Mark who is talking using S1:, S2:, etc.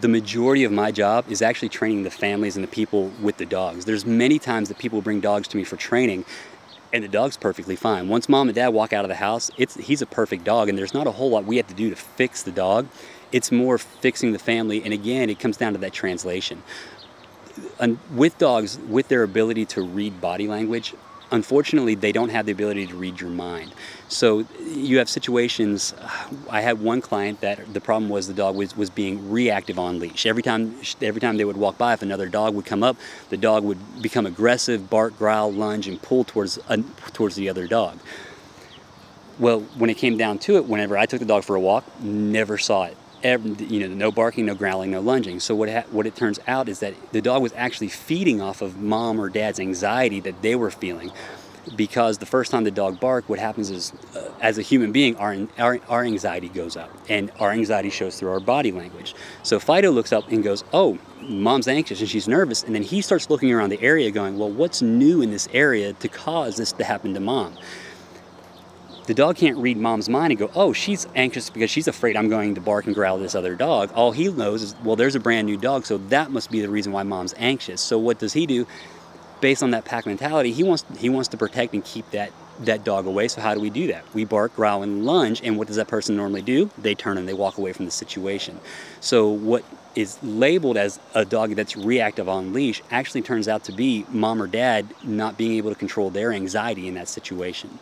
S1: The majority of my job is actually training the families and the people with the dogs. There's many times that people bring dogs to me for training, and the dog's perfectly fine. Once mom and dad walk out of the house, he's a perfect dog, and there's not a whole lot we have to do to fix the dog. It's more fixing the family, and again, it comes down to that translation. And with dogs, with their ability to read body language, unfortunately, they don't have the ability to read your mind. So you have situations. I had one client that the problem was the dog was being reactive on leash. Every time they would walk by, if another dog would come up, the dog would become aggressive, bark, growl, lunge, and pull towards the other dog. Well, when it came down to it, whenever I took the dog for a walk, never saw it. No barking, no growling, no lunging. So what it turns out is that the dog was actually feeding off of mom or dad's anxiety that they were feeling, because the first time the dog barked, what happens is, as a human being, our anxiety goes up, and our anxiety shows through our body language. So Fido looks up and goes, "Oh, mom's anxious and she's nervous," and then he starts looking around the area, going, "Well, what's new in this area to cause this to happen to mom?" The dog can't read mom's mind and go, "Oh, she's anxious because she's afraid I'm going to bark and growl at this other dog." All he knows is, well, there's a brand new dog, so that must be the reason why mom's anxious. So what does he do? Based on that pack mentality, he wants to protect and keep that dog away. So how do we do that? We bark, growl, and lunge, and what does that person normally do? They turn and they walk away from the situation. So what is labeled as a dog that's reactive on leash actually turns out to be mom or dad not being able to control their anxiety in that situation.